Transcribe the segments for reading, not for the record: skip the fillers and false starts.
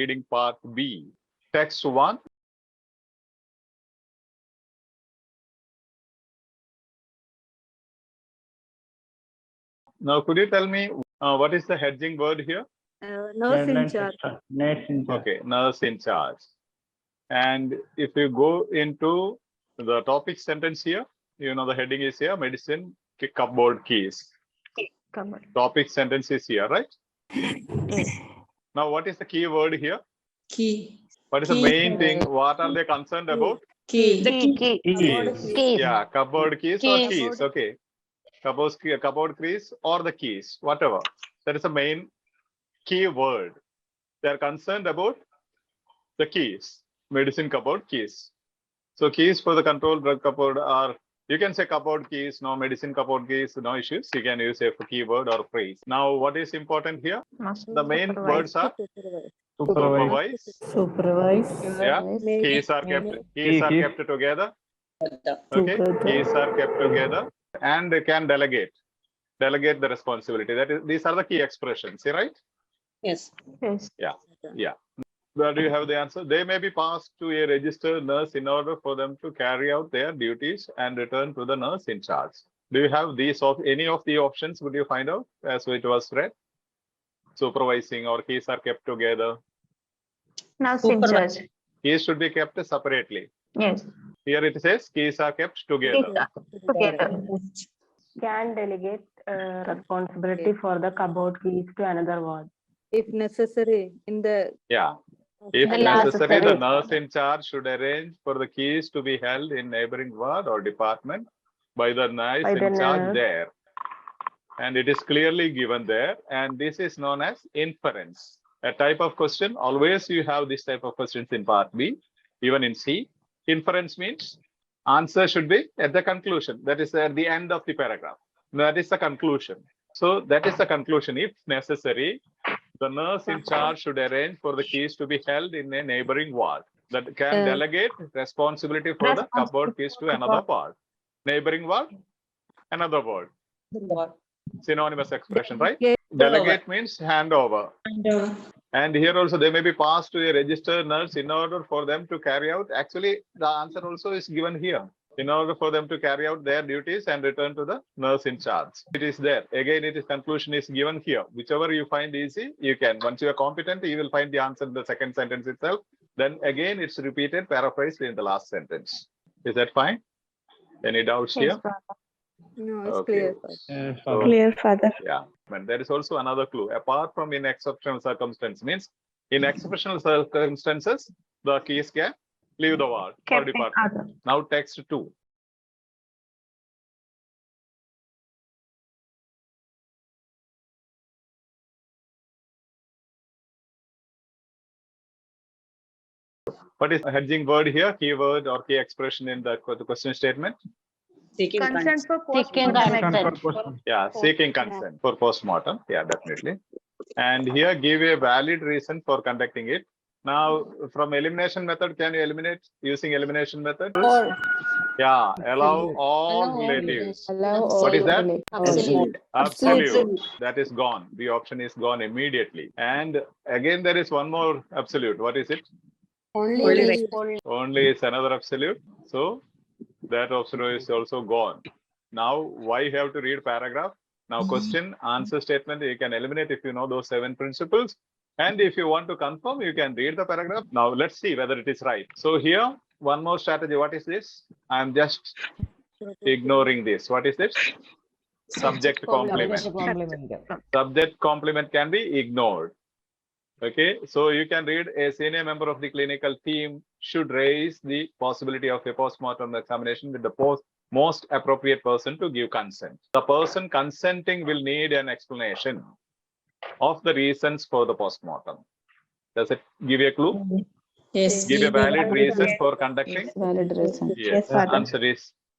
reading part B. Text 1. Now, could you tell me what is the hedging word here? Nurse in charge. Okay, nurse in charge. And if you go into the topic sentence here, you know the heading is here, medicine cupboard keys. Topic sentence is here, right? Yes. Now, what is the key word here? Key. What is the main thing? What are they concerned about? Key. Keys. Yeah, cupboard keys or keys. Okay. Cupboard keys or the keys, whatever. That is the main key word. They are concerned about the keys, medicine cupboard keys. So keys for the control drug cupboard are, you can say cupboard keys, no medicine cupboard keys, no issues. You can use a keyword or phrase. Now, what is important here? The main words are supervise. Yeah, keys are kept together. Okay, keys are kept together, and they can delegate the responsibility. That is, these are the key expressions, right? Yes. Yeah. Where do you have the answer? They may be passed to a registered nurse in order for them to carry out their duties and return to the nurse in charge. Do you have these of any of the options? Would you find out as it was read? Supervising or keys are kept together. Nurse in charge. Keys should be kept separately. Yes. Here it says keys are kept together. Can delegate responsibility for the cupboard keys to another ward. If necessary, in the If necessary, the nurse in charge should arrange for the keys to be held in neighboring ward or department by the nurse in charge there. And it is clearly given there. And this is known as inference. A type of question, always you have this type of questions in part B, even in C. Inference means answer should be at the conclusion. That is at the end of the paragraph. That is the conclusion. So that is the conclusion. If necessary, the nurse in charge should arrange for the keys to be held in a neighboring ward that can delegate responsibility for the cupboard keys to another ward. Neighboring ward, another ward. Synonymous expression, right? Delegate means hand over. And here also they may be passed to a registered nurse in order for them to carry out. Actually, the answer also is given here. In order for them to carry out their duties and return to the nurse in charge. It is there. Again, it is conclusion is given here. Whichever you find easy, you can. Once you are competent, you will find the answer in the second sentence itself. Then again, it's repeated, paraphrased in the last sentence. Is that fine? Any doubts here? no, it's clear. So, Clear, Father. yeah, and there is also another clue. Apart from in exceptional circumstances, means in exceptional circumstances, the keys can leave the ward or department. Now text 2. What is the hedging word here? Keyword or key expression in the question statement? Seeking Consent for Consent. Yeah, seeking consent for postmortem. Yeah, definitely. And here give a valid reason for conducting it. Now, from elimination method, can you eliminate using elimination method? Yeah, allow all relatives. What is that? Absolute. That is gone. The option is gone immediately. And again, there is one more absolute. What is it? Only is another absolute. So that option is also gone. Now, why you have to read paragraph? Now, question, answer statement, you can eliminate if you know those 7 principles. And if you want to confirm, you can read the paragraph. Now, let's see whether it is right. So here, one more strategy. What is this? I'm just ignoring this. What is this? Subject complement. Subject complement can be ignored. Okay, so you can read a senior member of the clinical team should raise the possibility of a postmortem examination with the most appropriate person to give consent. The person consenting will need an explanation of the reasons for the postmortem. Does it give you a clue? Yes. Give a valid reason for conducting? Valid reason. Yes,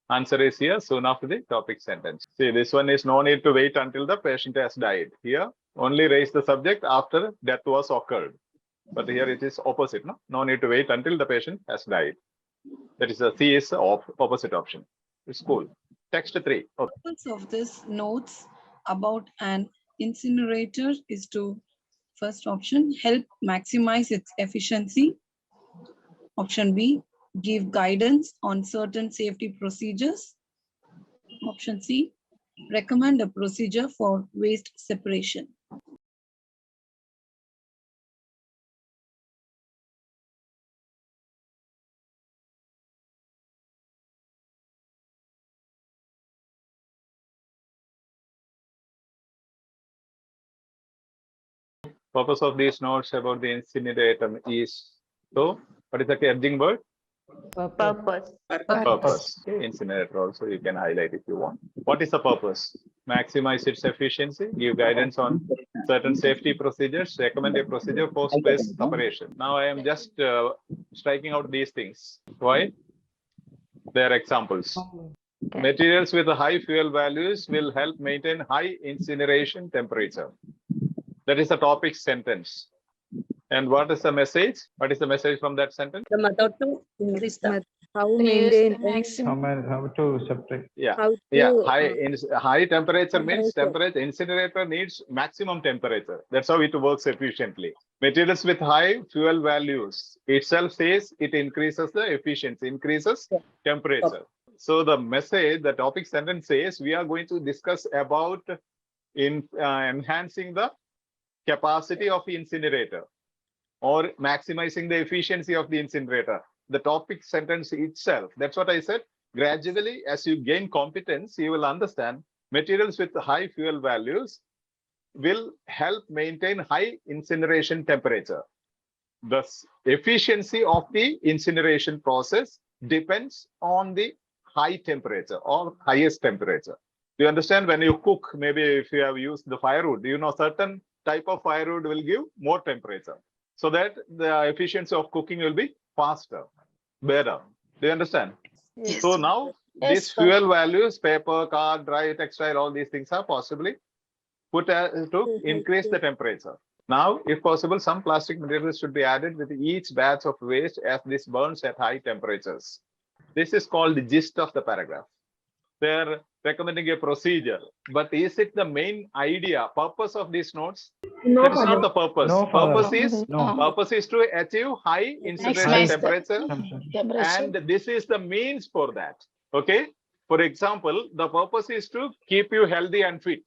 answer is here soon after the topic sentence. See, this one is no need to wait until the patient has died. Here, only raise the subject after death was occurred. But here it is opposite, no? No need to wait until the patient has died. That is a C is opposite option. It's cool. Text 3. Okay. The purpose of this notes about an incinerator is to First option, help maximize its efficiency. Option B, give guidance on certain safety procedures. Option C, recommend a procedure for waste separation. Purpose of these notes about the incinerator is, so what is the heading word? Purpose. Purpose. Okay, incinerator also you can highlight if you want. What is the purpose? Maximize its efficiency, give guidance on certain safety procedures, recommend a procedure for waste separation. Now I am just striking out these things. Why? They are examples. Okay. Materials with high fuel values will help maintain high incineration temperature. That is the topic sentence. And what is the message? What is the message from that sentence? The method to increase the How maintain How to separate? Yeah, how to yeah. High temperature means temperature. Incinerator needs maximum temperature. That's how it works efficiently. Materials with high fuel values itself says it increases the efficiency, increases temperature. So the message, the topic sentence says we are going to discuss about enhancing the capacity of the incinerator or maximizing the efficiency of the incinerator. The topic sentence itself, that's what I said. Gradually, as you gain competence, you will understand materials with high fuel values will help maintain high incineration temperature. The efficiency of the incineration process depends on the high temperature or highest temperature. Do you understand? When you cook, maybe if you have used the firewood, you know certain type of firewood will give more temperature, so that the efficiency of cooking will be faster, better. Do you understand? Yes. So now these fuel values, paper, card, dry, textile, all these things are possibly put to increase the temperature. Now, if possible, some plastic materials should be added with each batch of waste as this burns at high temperatures. This is called the gist of the paragraph. They're recommending a procedure, but is it the main idea, purpose of these notes? No, That is not the purpose. No, Purpose is to achieve high incineration temperature, and this is the means for that. Okay. For example, the purpose is to keep you healthy and fit,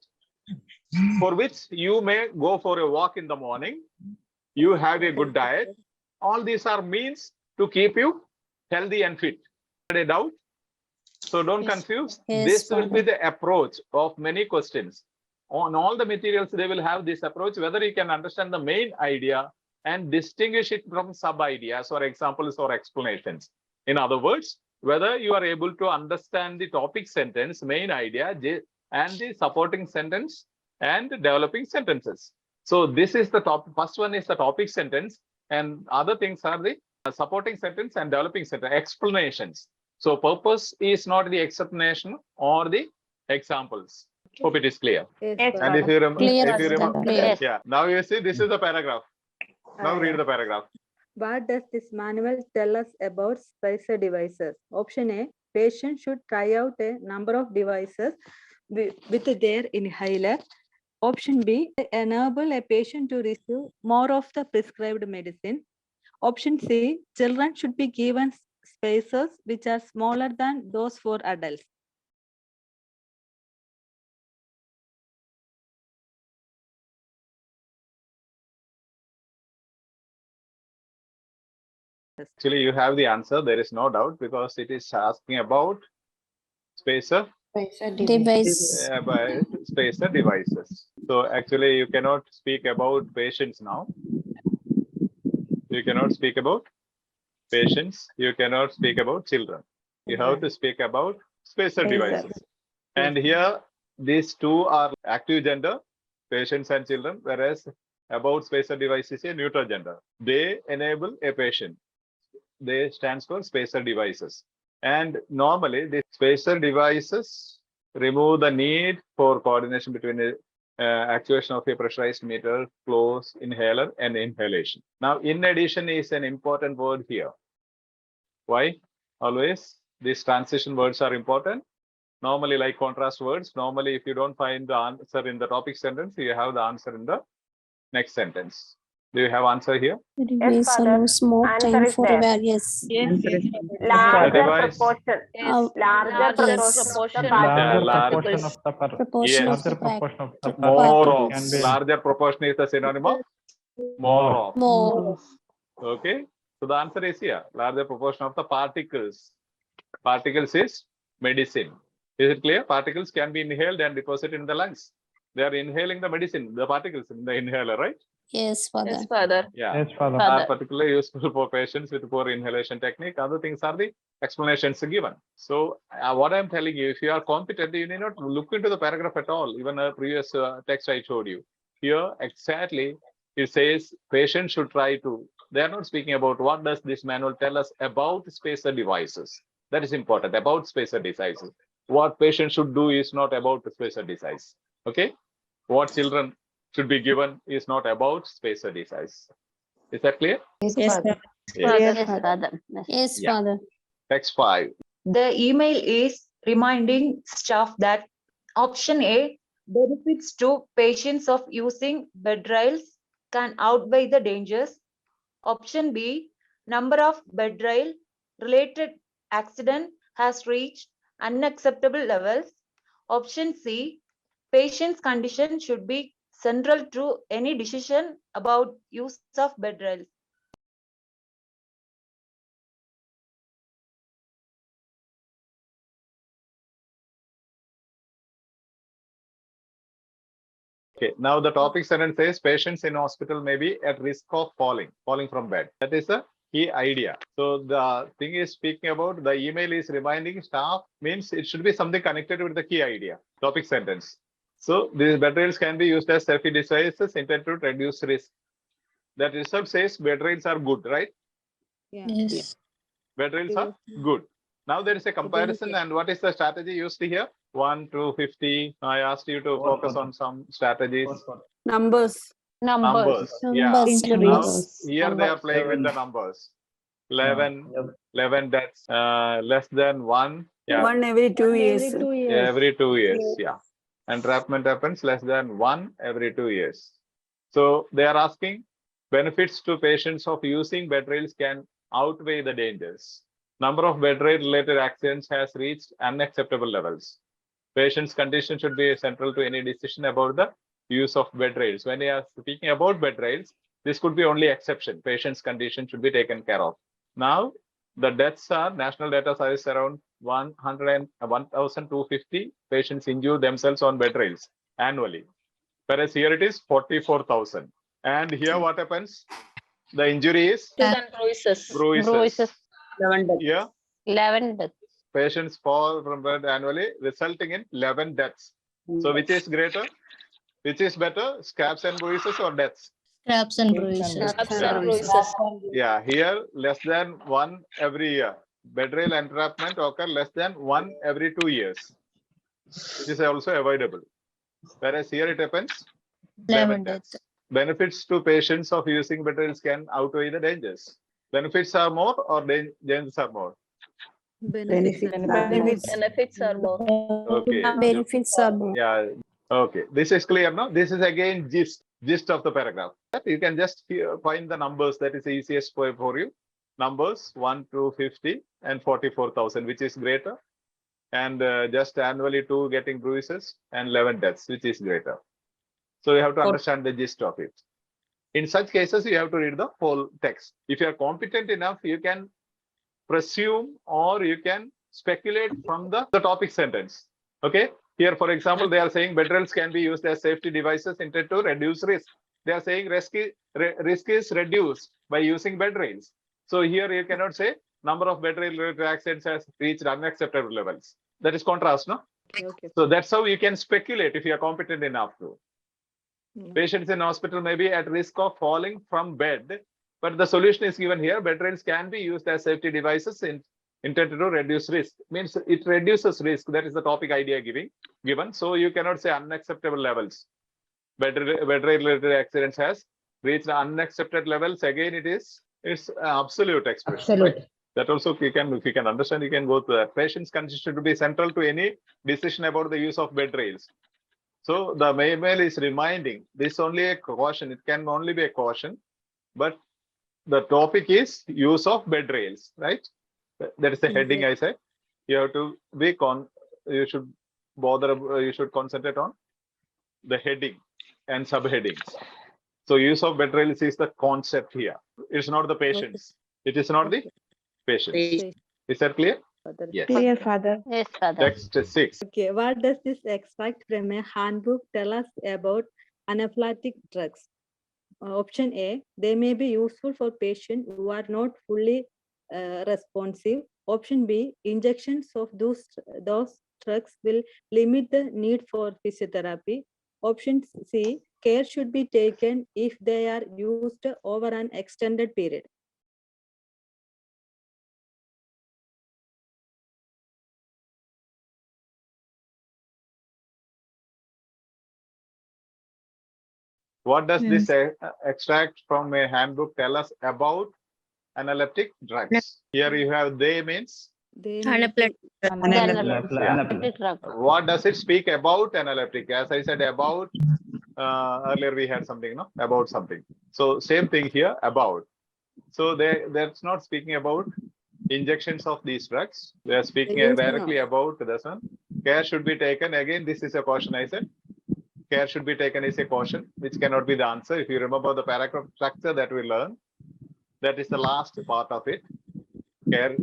for which you may go for a walk in the morning. You have a good diet. All these are means to keep you healthy and fit. A doubt? So don't confuse. This will be the approach of many questions. On all the materials, they will have this approach, whether you can understand the main idea and distinguish it from sub-ideas or examples or explanations. In other words, whether you are able to understand the topic sentence, main idea, and the supporting sentence and developing sentences. So this is the top. First one is the topic sentence, and other things are the supporting sentence and developing sentence explanations. So purpose is not the explanation or the examples. Hope it is clear. Yes, And if you remember, Yes. yeah. Now you see, this is the paragraph. Now read the paragraph. What does this manual tell us about spacer devices? Option A, patient should try out a number of devices with their inhaler. Option B, enable a patient to receive more of the prescribed medicine. Option C, children should be given spacers which are smaller than those for adults. Actually, you have the answer. There is no doubt, because it is asking about spacer device. by spacer devices. So actually, you cannot speak about patients now. You cannot speak about patients. You cannot speak about children. You have to speak about spacer devices. And here, these two are active gender, patients and children, whereas about spacer devices is a neutral gender. They enable a patient. They stands for spacer devices. And normally, the spacer devices remove the need for coordination between the actuation of a pressurized meter, close, inhaler, and inhalation. Now, in addition is an important word here. Why? Always these transition words are important. Normally, like contrast words, normally if you don't find the answer in the topic sentence, you have the answer in the next sentence. Do you have answer here? Device Father. allows more Answer time is for there. various. Larger device. proportion. Yes. Larger Yes. proportion of the Larger large- proportion of the Proportion Yes. of the larger proportion of the More of. can be Larger proportion is the synonym of more of. more. Okay. So the answer is here. Larger proportion of the particles. Particles is medicine. Is it clear? Particles can be inhaled and deposited in the lungs. They are inhaling the medicine, the particles in the inhaler, right? Yes, Father. Yes, Father. Yeah. yes, Father. Are particularly useful for patients with poor inhalation technique. Other things are the explanations given. So what I'm telling you, if you are competent, you need not look into the paragraph at all. Even a previous text I showed you. Here, exactly, it says patients should try to. They are not speaking about what does this manual tell us about spacer devices. That is important, about spacer devices. What patients should do is not about the spacer device. Okay? What children should be given is not about spacer device. Is that clear? Yes, Yes. Yes, Yeah. Father. Text 5. The email is reminding staff that option A, benefits to patients of using bed rails can outweigh the dangers. Option B, number of bed rail related accident has reached unacceptable levels. Option C, patient's condition should be central to any decision about use of bed rails. Okay, now the topic sentence says patients in hospital may be at risk of falling from bed. That is the key idea. So the thing is speaking about the email is reminding staff means it should be something connected with the key idea. Topic sentence. So these bed rails can be used as safety devices intended to reduce risk. That result says bed rails are good, right? Yeah. Yes. Bed rails are good. Now there is a comparison, and what is the strategy used here? 1 to 50. I asked you to focus on some strategies. Numbers. Numbers. Yeah. Numbers. Now Numbers. here they are playing with the numbers. 11 deaths, less than 1. Yeah. One every 2 years. Every 2 years. Yeah. Entrapment happens less than 1 every 2 years. So they are asking benefits to patients of using bed rails can outweigh the dangers. Number of bed rail related accidents has reached unacceptable levels. Patient's condition should be central to any decision about the use of bed rails. When you are speaking about bed rails, this could be only exception. Patient's condition should be taken care of. Now, the deaths are, national data is around 1,250 patients injure themselves on bed rails annually. Whereas here it is 44,000. And here what happens? The injury is bruises. 11 deaths. Here, 11 deaths. patients fall from bed annually, resulting in 11 deaths. So which is greater? Which is better? Scabs and bruises or deaths? Scraps and bruises. Yeah, here less than 1 every year. Bed rail entrapment occur less than 1 every 2 years. This is also avoidable. Whereas here it happens 11 deaths. Benefits to patients of using bed rails can outweigh the dangers. Benefits are more or dangers are more? Benefits. Benefits are more. Okay. Benefits are more. Yeah. Okay. This is clear now. This is again gist of the paragraph. You can just find the numbers that is easiest for you. Numbers 1 to 50 and 44,000, which is greater. And just annually 2 getting bruises and 11 deaths, which is greater. So you have to understand the gist of it. In such cases, you have to read the whole text. If you are competent enough, you can presume or you can speculate from the topic sentence. Okay. Here, for example, they are saying bed rails can be used as safety devices intended to reduce risk. They are saying risk is reduced by using bed rails. So here you cannot say number of bed rail related accidents has reached unacceptable levels. That is contrast, no? Okay. So that's how you can speculate if you are competent enough to. Patients in hospital may be at risk of falling from bed, but the solution is given here. Bed rails can be used as safety devices intended to reduce risk. Means it reduces risk. That is the topic idea given. So you cannot say unacceptable levels. Bed rail related accidents has reached unaccepted levels. Again, it's absolute expression. Absolute. Right? That also if you can understand, you can go to that. Patient's condition should be central to any decision about the use of bed rails. So the email is reminding. This only a caution. It can only be a caution, but the topic is use of bed rails, right? That is the heading I said. You have to be you should you should concentrate on the heading and subheadings. So use of bed rails is the concept here. It's not the patients. It is not the patients. Is that clear? Yes. Clear, Father. Yes, Father. Text 6. Okay, what does this extract from a handbook tell us about anaphylactic drugs? Option A, they may be useful for patients who are not fully responsive. Option B, injections of those drugs will limit the need for physiotherapy. Option C, care should be taken if they are used over an extended period. What does this extract from a handbook tell us about analeptic drugs? Here you have they means. They Anaphylactic Anaphylactic drug. What does it speak about analeptic? As I said, about earlier we had something, no? About something. So same thing here, about. So that's not speaking about injections of these drugs. They are speaking directly about this one. Care should be taken. Again, this is a caution I said. Care should be taken is a caution, which cannot be the answer. If you remember the paragraph structure that we learned, that is the last part of it.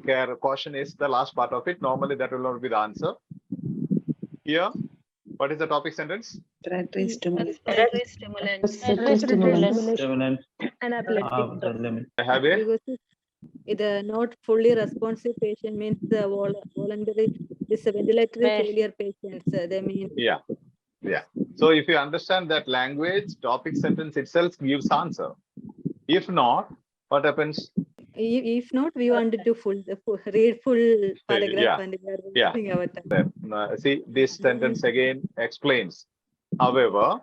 Care caution is the last part of it. Normally that will not be the answer. Here, what is the topic sentence? Respiratory stimulants. Stimulants Anaphylactic the limit. I have a Because the not fully responsive patient means the voluntary ventilatory failure patients. They mean yeah. So if you understand that language, topic sentence itself gives answer. If not, what happens? if not, we wanted to read full paragraph and we are Yeah. wasting our time. See, this sentence again explains. However,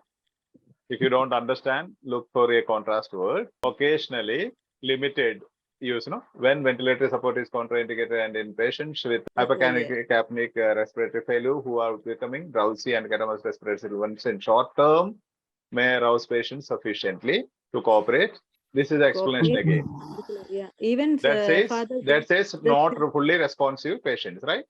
if you don't understand, look for a contrast word. Occasionally, limited use, when ventilatory support is contraindicated and in patients with hypercapnic respiratory failure who are becoming drowsy and catamus respiratory illness in short term may arouse patients sufficiently to cooperate. This is the explanation again. Yeah, even That says not fully responsive patients, right?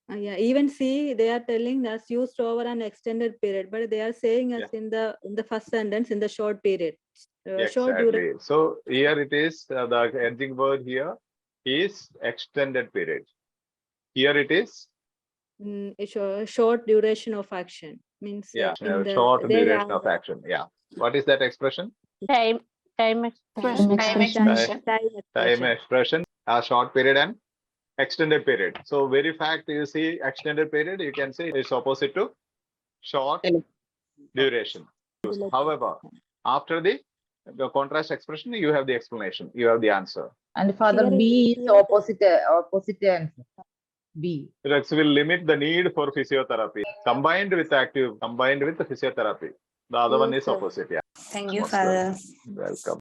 Yeah, even see they are telling that's used over an extended period, but they are saying us in the first sentence in the short period. Short duration. Exactly. So here it is, the ending word here is extended period. Here it is a short duration of action means short duration of action. Yeah. What is that expression? Time expression, a short period and extended period. So very fact you see extended period, you can say it's opposite to short duration. However, after the contrast expression, you have the explanation, you have the answer. And Father, B is opposite answer. B. Drugs will limit the need for physiotherapy combined with the physiotherapy. The other one is opposite. Yeah. Thank you, Father. Welcome.